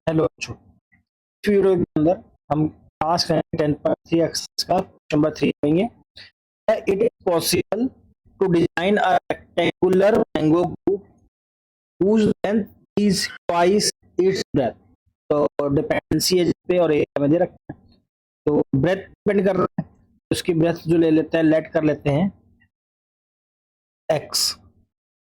Hello बच्चों, इस video के अंदर हम क्लास 10.3 एक्सरसाइज का क्वेश्चन नंबर 3 करेंगे। It is possible to design a rectangular mango grove whose length is twice its breadth। तो डिपेंडेंसी है जिस पे और एरिया में दे रखा है, तो ब्रेथ डिपेंड कर रहा है, तो उसकी ब्रेथ जो ले लेते हैं, लेट कर लेते हैं x।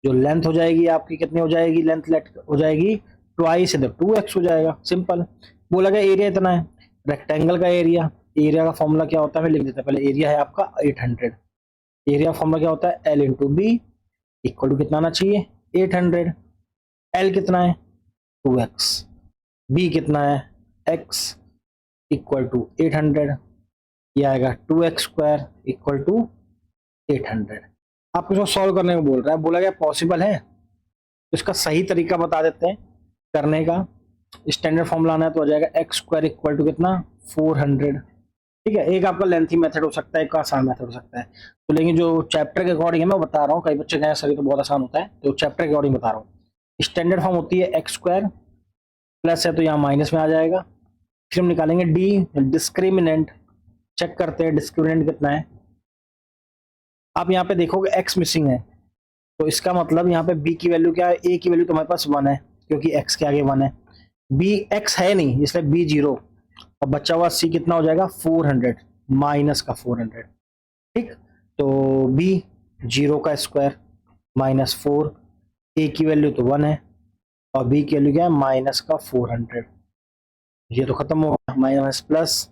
जो लेंथ हो जाएगी आपकी कितनी हो जाएगी, लेंथ लेट हो जाएगी ट्वाइस, इधर 2x हो जाएगा। सिंपल। बोला गया एरिया इतना है, रेक्टेंगल का एरिया, एरिया का फॉर्मूला क्या होता है मैं लिख देता हूं। पहले एरिया है आपका 800, एरिया फॉर्मूला क्या होता है L into B equal to कितना आना चाहिए 800। L कितना है 2x, B कितना है x इक्वल टू 800, ये आएगा 2x स्क्वायर इक्वल टू 800। आपको जो सॉल्व करने को बोल रहा है, बोला गया पॉसिबल है, तो इसका सही तरीका बता देते हैं करने का। स्टैंडर्ड फॉर्मूला आना है तो आ जाएगा एक्स स्क्वायर इक्वल टू कितना 400। ठीक है, एक आपका लेंथी मेथड हो सकता है, एक आसान मेथड हो सकता है, तो लेकिन जो चैप्टर के अकॉर्डिंग है मैं बता रहा हूँ। कई बच्चे कहें सभी तो बहुत आसान होता है, तो चैप्टर के अकॉर्डिंग बता रहा हूँ। स्टैंडर्ड फॉर्म होती है एक्स स्क्वायर, प्लस है तो यहाँ माइनस में आ जाएगा। फिर हम निकालेंगे डी डिस्क्रिमिनेंट, चेक करते हैं डिस्क्रिमिनेंट कितना है। आप यहाँ पे देखोगे एक्स मिसिंग है, तो इसका मतलब यहाँ पे बी की वैल्यू क्या है, ए की वैल्यू तुम्हारे पास 1 है क्योंकि एक्स के आगे 1 है, बी एक्स है नहीं इसलिए बी 0, और बचा हुआ सी कितना हो जाएगा 400 माइनस का 400। ठीक, तो बी 0 का स्क्वायर माइनस 4, ए की वैल्यू तो 1 है और बी की वैल्यू क्या है माइनस का 400। ये तो खत्म हो गया, माइनस प्लस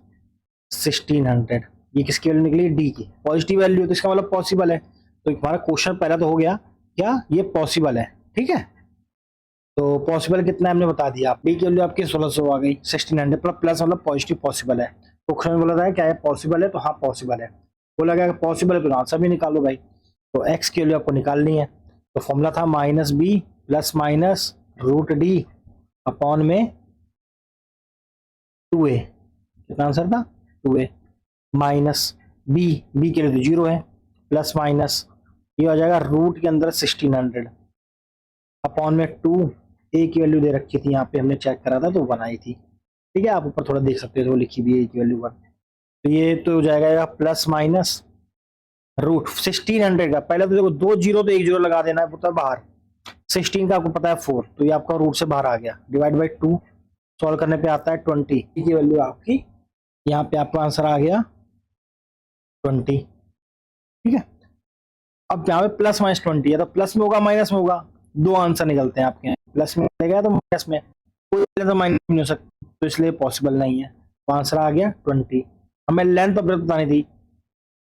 1600। ये किसकी वैल्यू निकली डी की, पॉजिटिव वैल्यू, तो इसका मतलब पॉसिबल है। तो हमारा क्वेश्चन पहला तो हो गया क्या, ये पॉसिबल है। ठीक है, तो पॉसिबल कितना है हमने बता दिया। बी की वैल्यू आपकी 1600 आ गई, 1600 प्लस मतलब पॉजिटिव पॉसिबल है। तो क्वेश्चन में बोला था क्या है पॉसिबल है, तो हाँ पॉसिबल है। बोला गया पॉसिबल है तो आंसर भी निकालो भाई। तो एक्स की वैल्यू आपको निकालनी है, तो फॉर्मूला था minus B plus minus root D upon में 2a। कितना आंसर था 2a माइनस बी, बी के लिए तो 0 है, प्लस माइनस ये हो जाएगा रूट के अंदर 1600 अपॉन में 2, ए की वैल्यू दे रखी थी यहाँ पे, हमने चेक करा था तो बनाई थी। ठीक है, आप ऊपर थोड़ा देख सकते हो तो लिखी भी है ए की वैल्यू 1। तो ये तो हो जाएगा प्लस माइनस रूट 1600 का, पहले तो देखो 2 जीरो तो 1 जीरो लगा देना है पुत्र बाहर, 16 का आपको पता है 4, तो ये आपका रूट से बाहर आ गया, डिवाइड बाई 2 सॉल्व करने पे आता है 20 की वैल्यू आपकी, यहाँ पे आपका आंसर आ गया 20। ठीक है, अब यहाँ पे प्लस माइनस 20 है, तो प्लस में होगा माइनस में होगा, दो आंसर निकलते हैं आपके, प्लस में गया तो माइनस में, कोई तो माइनस नहीं हो सकता, तो इसलिए पॉसिबल नहीं है। तो आंसर आ गया 20। हमें लेंथ और ब्रेथ बतानी थी,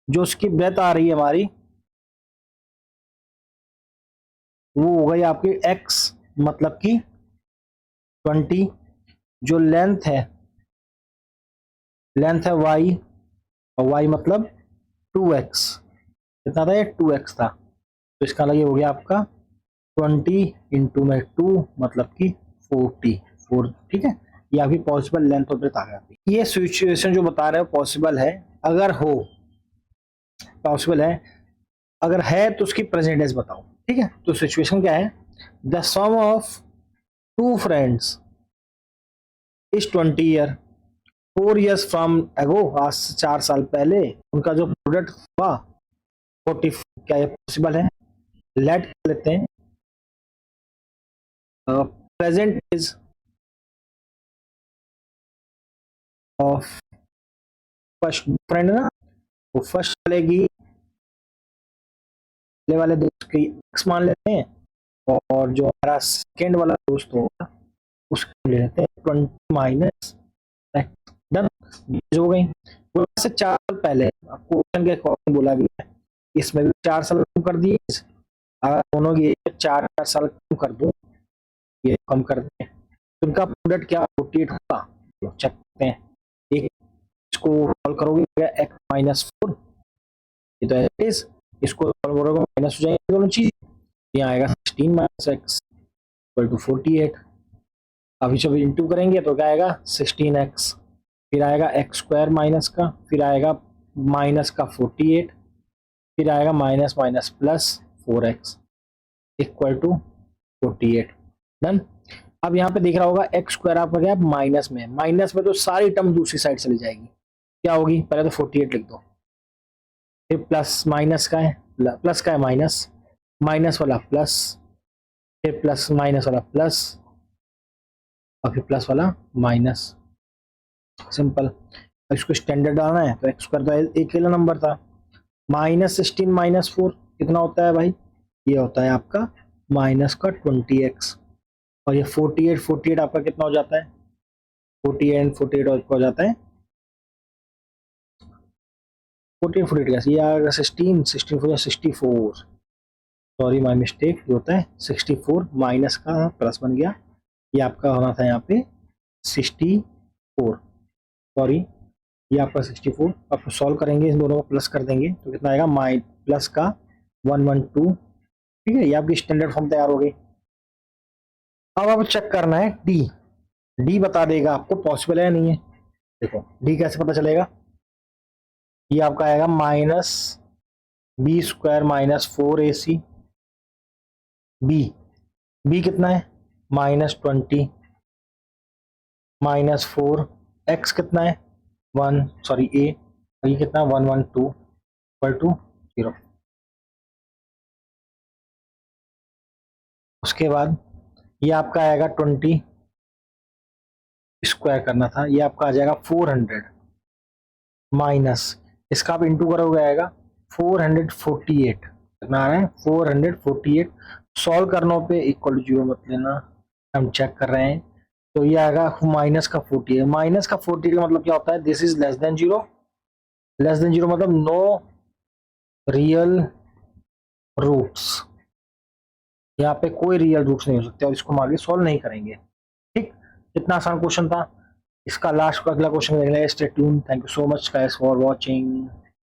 जो उसकी ब्रेथ आ रही है हमारी वो हो गई आपकी x मतलब कि 20, जो लेंथ है y, और y मतलब 2x, कितना था ये 2x था, तो इसका अलग हो गया आपका 20 इंटू में 2 मतलब कि 44। ठीक है, ये आपकी पॉसिबल लेंथ और ब्रेथ आ गई। ये सिचुएशन जो बता रहे हो पॉसिबल है, अगर हो पॉसिबल है, अगर है तो उसकी प्रेजेंट टेंस बताओ। ठीक है, तो सिचुएशन क्या है, the sum of two friends is 20 year, 4 years from ago, आज से 4 साल पहले उनका जो प्रोडक्ट हुआ 44। क्या ये पॉसिबल है, लेट कर लेते हैं present is of first friend ना, वो फर्स्ट चलेगी पहले वाले दोस्त की एक्स मान लेते हैं, और जो हमारा सेकेंड वाला दोस्त होगा उसको ले लेते हैं 20 माइनस एक्स। डन, हो गई। से 4 साल पहले आपको क्वेश्चन के अकॉर्डिंग बोला गया है, इसमें भी 4 साल कम कर दिए, अगर दोनों की 4 साल कम कर दो, ये कम कर दें, तो उनका प्रोडक्ट क्या 48 होगा, चेक करते हैं। एक इसको सॉल्व करोगे एक्स माइनस 4, ये तो एज, इसको सॉल्व करोगे माइनस हो जाएंगे दोनों चीज, यहाँ आएगा 16 माइनस एक्स इक्वल टू 48। अभी जब इंटू करेंगे तो क्या आएगा 16x, फिर आएगा एक्स स्क्वायर माइनस का, फिर आएगा माइनस का 48, फिर आएगा minus minus plus 4x equal to 48। Done. अब यहाँ पे देख रहा होगा एक्स स्क्वायर आपका क्या माइनस में, माइनस में तो सारी टर्म दूसरी साइड चली जाएगी, क्या होगी, पहले तो 48 लिख दो, फिर प्लस माइनस का है, प्लस का है माइनस, माइनस वाला प्लस, फिर प्लस माइनस वाला प्लस, और फिर प्लस वाला माइनस, सिंपल। इसको स्टैंडर्ड डालना है तो एक्स स्क्वायर तो एक अकेला नंबर था, -16 -4 कितना होता है भाई, ये होता है आपका माइनस का 20x, और ये 48 आपका कितना हो जाता है, 48 हो जाता है 48 कैसे, ये आएगा 16 64, सॉरी माई मिस्टेक, ये होता है 64 माइनस का प्लस बन गया, ये आपका होना था यहाँ पे 64, सॉरी ये आपका 64, आपको सॉल्व करेंगे इन दोनों को प्लस कर देंगे तो कितना आएगा, प्लस का 112, ठीक है, ये आपकी स्टैंडर्ड फॉर्म तैयार हो गई। अब आपको चेक करना है डी, डी बता देगा आपको पॉसिबल है या नहीं है। देखो डी कैसे पता चलेगा, ये आपका आएगा -b² -4ac, बी कितना है -20 -4, एक्स कितना है 1, सॉरी ए, और ये कितना 112 इक्वल टू 0। उसके बाद ये आपका आएगा 20 स्क्वायर करना था, ये आपका आ जाएगा 400 माइनस, इसका आप इंटू करोगे आएगा 448, कितना आ रहा है 448, सॉल्व करने पे इक्वल टू 0 मत लेना, हम चेक कर रहे हैं, तो ये आएगा माइनस का 48, माइनस का 48 का मतलब क्या होता है, this is less than 0, less than 0 मतलब नो रियल रूट्स, यहाँ पे कोई रियल रूट्स नहीं हो सकते, और इसको हम आगे सॉल्व नहीं करेंगे, ठीक, कितना आसान क्वेश्चन था। इसका लास्ट का अगला क्वेश्चन देखना है, stay tune, thank you so much guys for watching.